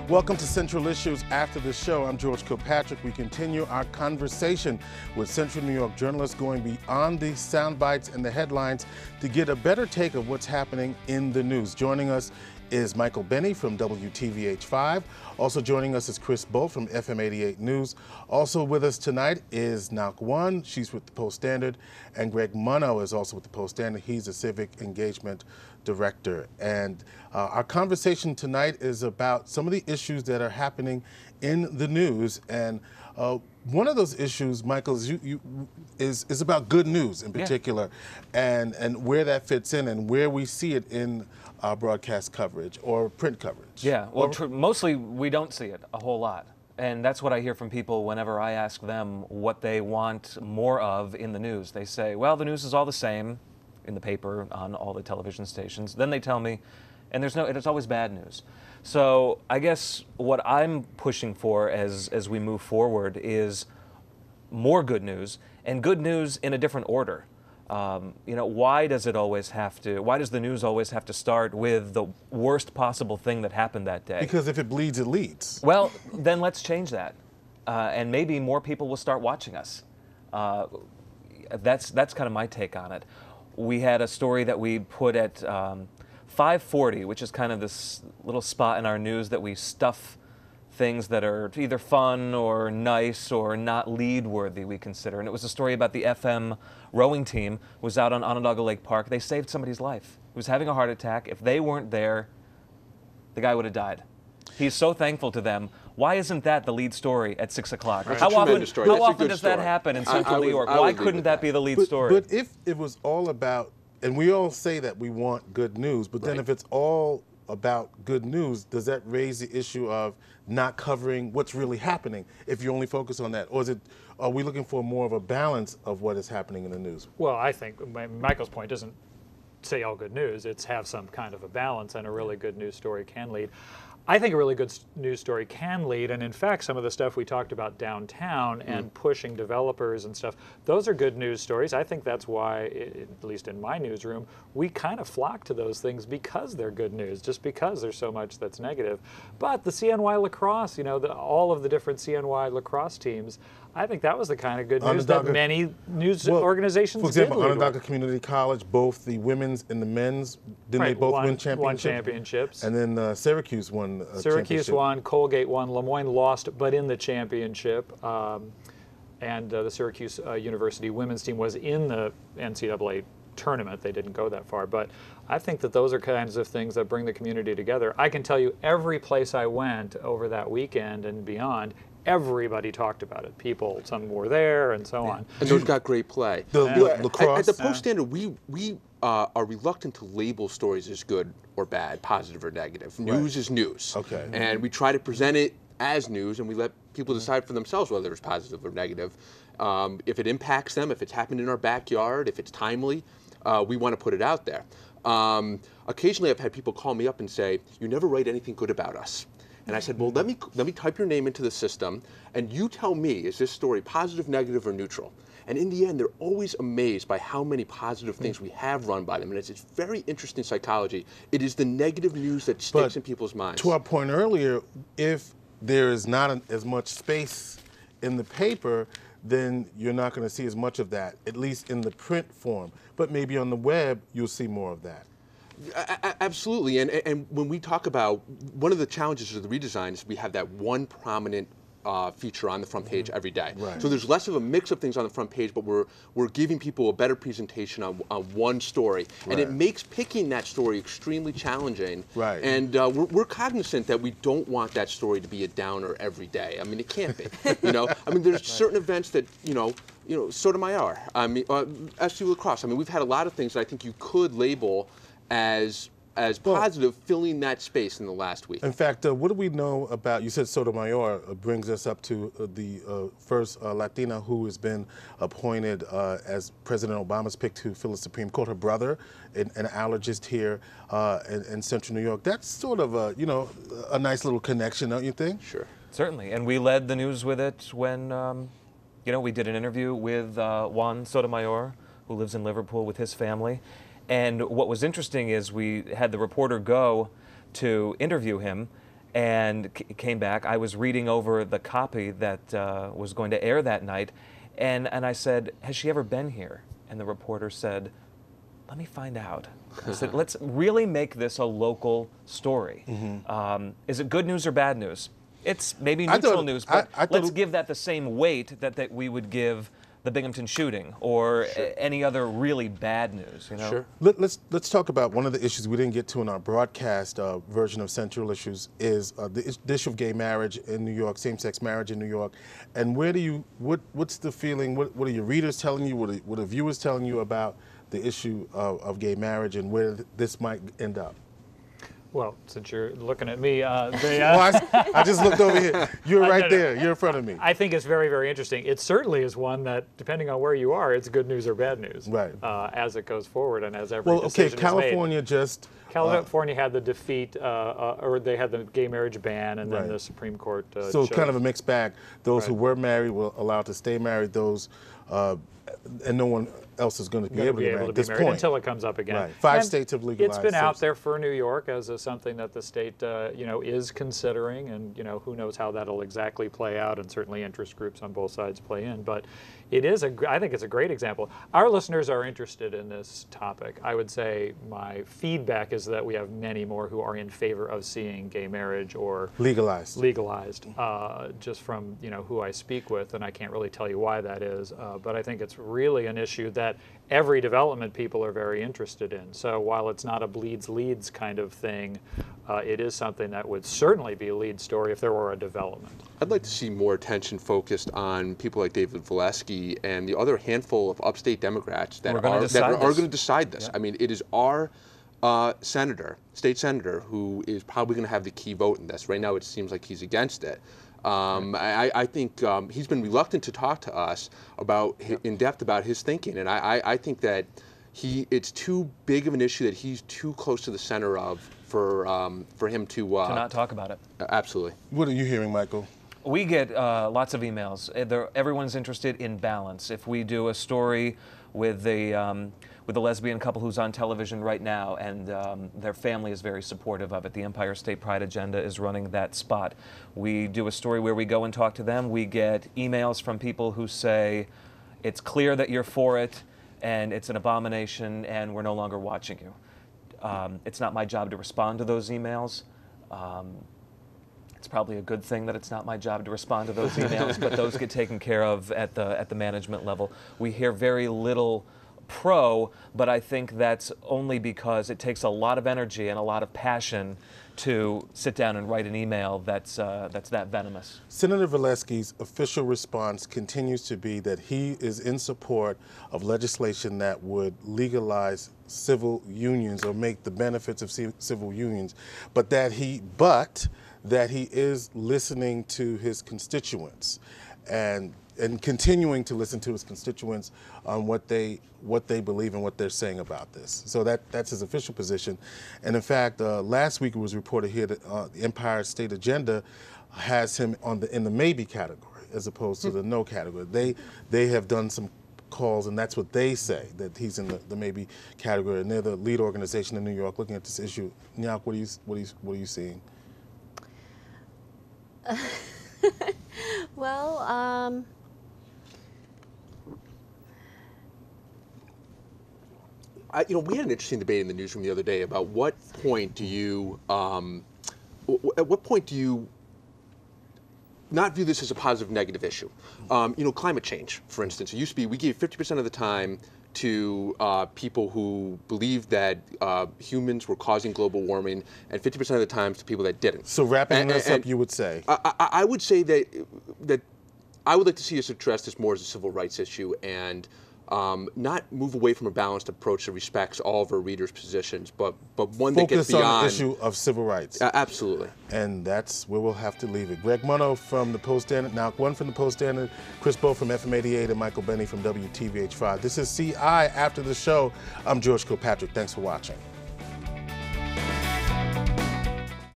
Welcome to Central Issues. After the show, I'm George Kilpatrick. We continue our conversation with Central New York journalists going beyond the sound bites and the headlines to get a better take of what's happening in the news. Joining us is Michael Benny from WTVH 5. Also joining us is Chris Bolt from FM 88 News. Also with us tonight is Ngoc. She's with the Post-Standard, and Greg Munno is also with the Post-Standard. He's a civic engagement director. And our conversation tonight is about some of the issues that are happening in the news. And one of those issues, Michael, is about good news in particular, and where that fits in and where we see it in our broadcast coverage or print coverage. Yeah, well, mostly we don't see it a whole lot. And that's what I hear from people whenever I ask them what they want more of in the news. They say, well, the news is all the same in the paper, on all the television stations. Then they tell me, and it's always bad news. So I guess what I'm pushing for as we move forward is more good news, and good news in a different order. Why does the news always have to start with the worst possible thing that happened that day? Because if it bleeds, it leads. Well, then let's change that. And maybe more people will start watching us. That's kind of my take on it. We had a story that we put at 5:40, which is kind of this little spot in our news that we stuff things that are either fun or nice or not lead-worthy, we consider. And it was a story about the FM rowing team was out on Onondaga Lake Park. They saved somebody's life. He was having a heart attack. If they weren't there, the guy would have died. He's so thankful to them. Why isn't that the lead story at 6 o'clock? Right. How often does that happen in Central New York? Why couldn't that be the lead story? But if it was all about, and we all say that we want good news, but then if it's all about good news, does that raise the issue of not covering what's really happening if you only focus on that? Or are we looking for more of a balance of what is happening in the news? Well, I think Michael's point doesn't say all good news. It's have some kind of a balance, and a really good news story can lead. I think a really good news story can lead, and in fact, some of the stuff we talked about downtown and pushing developers and stuff, those are good news stories. I think that's why, at least in my newsroom, we kind of flock to those things because they're good news, just because there's so much that's negative. But the CNY lacrosse, all of the different CNY lacrosse teams, I think that was the kind of good news that many news organizations did. For example, Onondaga Community College, both the women's and the men's, didn't they both win championships? Won championships. And then Syracuse won a Syracuse won, Colgate won, Lemoyne lost, but in the championship. And the Syracuse University women's team was in the NCAA tournament. They didn't go that far. But I think that those are kinds of things that bring the community together. I can tell you every place I went over that weekend and beyond, everybody talked about it. People, some were there, and so on. And those got great play. Lacrosse. At the Post-Standard, we are reluctant to label stories as good or bad, positive or negative. News is news. Okay. And we try to present it as news, and we let people decide for themselves whether it's positive or negative. If it impacts them, if it's happened in our backyard, if it's timely, we want to put it out there. Occasionally, I've had people call me up and say, "You never write anything good about us." And I said, well, let me type your name into the system, and you tell me, is this story positive, negative, or neutral? And in the end, they're always amazed by how many positive things we have run by them. And it's very interesting psychology. It is the negative news that sticks in people's minds. To our point earlier, if there is not as much space in the paper, then you're not going to see as much of that, at least in the print form. But maybe on the web, you'll see more of that. Absolutely, and when we talk about, one of the challenges of the redesign is we have that one prominent feature on the front page every day. Right. So there's less of a mix of things on the front page, but we're giving people a better presentation on one story. Right. And it makes picking that story extremely challenging. Right. And we're cognizant that we don't want that story to be a downer every day. I mean, it can't be. I mean, there's certain events that, Sotomayor, SU lacrosse. I mean, we've had a lot of things that I think you could label as positive, filling that space in the last week. In fact, what do we know about, you said Sotomayor brings us up to the first Latina who has been appointed as President Obama's pick to fill the Supreme Court. Her brother, an allergist here in Central New York. That's sort of a nice little connection, don't you think? Sure. Certainly, and we led the news with it when, we did an interview with Juan Sotomayor, who lives in Liverpool with his family. And what was interesting is we had the reporter go to interview him, and came back. I was reading over the copy that was going to air that night, and I said, has she ever been here? And the reporter said, let me find out. I said, let's really make this a local story. Is it good news or bad news? It's maybe neutral news, but let's give that the same weight that we would give the Binghamton shooting or any other really bad news. You know? Sure. Let's talk about one of the issues we didn't get to in our broadcast version of Central Issues is the issue of gay marriage in New York, same-sex marriage in New York. And what's the feeling? What are your readers telling you? What are viewers telling you about the issue of gay marriage and where this might end up? Well, since you're looking at me, Well, I just looked over here. You're right there. You're in front of me. I think it's very, very interesting. It certainly is one that, depending on where you are, it's good news or bad news. Right. As it goes forward and as every decision is made. California just... California had the defeat, or they had the gay marriage ban, and then the Supreme Court So it's kind of a mixed bag. Those who were married were allowed to stay married. Those... and no one else is going to be able to be married at this point until it comes up again. Right. Five states have legalized. It's been out there for New York as something that the state, is considering, and who knows how that'll exactly play out, and certainly interest groups on both sides play in. But it is I think it's a great example. Our listeners are interested in this topic. I would say my feedback is that we have many more who are in favor of seeing gay marriage or legalized. Just from who I speak with, and I can't really tell you why that is. But I think it's really an issue that every development people are very interested in. So while it's not a bleeds leads kind of thing, it is something that would certainly be a lead story if there were a development. I'd like to see more attention focused on people like David Valesky and the other handful of upstate Democrats that are going to decide this. Yeah. I mean, it is our state senator, who is probably going to have the key vote in this. Right now, it seems like he's against it. I think he's been reluctant to talk to us in depth about his thinking, and I think that it's too big of an issue that he's too close to the center of for him to not talk about it. Absolutely. What are you hearing, Michael? We get lots of emails. Everyone's interested in balance. If we do a story with a lesbian couple who's on television right now, and their family is very supportive of it. The Empire State Pride Agenda is running that spot. We do a story where we go and talk to them. We get emails from people who say, it's clear that you're for it, and it's an abomination, and we're no longer watching you. It's not my job to respond to those emails. It's probably a good thing that it's not my job to respond to those emails, but those get taken care of at the management level. We hear very little pro, but I think that's only because it takes a lot of energy and a lot of passion to sit down and write an email that's that venomous. Senator Valesky's official response continues to be that he is in support of legislation that would legalize civil unions or make the benefits of civil unions, but that he is listening to his constituents and continuing to listen to his constituents on what they believe and what they're saying about this. So that's his official position. And in fact, last week it was reported here that the Empire State Agenda has him in the maybe category as opposed to the no category. They have done some calls, and that's what they say, that he's in the maybe category, and they're the lead organization in New York looking at this issue. Ngoc, what are you seeing? Well, we had an interesting debate in the newsroom the other day about at what point do you not view this as a positive, negative issue? Climate change, for instance. It used to be we gave 50% of the time to people who believed that humans were causing global warming, and 50% of the time to people that didn't. So wrapping this up, you would say? I would say that I would like to see us address this more as a civil rights issue and not move away from a balanced approach that respects all of our readers' positions, but one that gets beyond. Focus on the issue of civil rights. Absolutely. And that's where we'll have to leave it. Greg Munno from the Post-Standard, Ngoc from the Post-Standard, Chris Bowe from FM 88, and Michael Benny from WTVH 5. This is CI After the Show. I'm George Kilpatrick. Thanks for watching.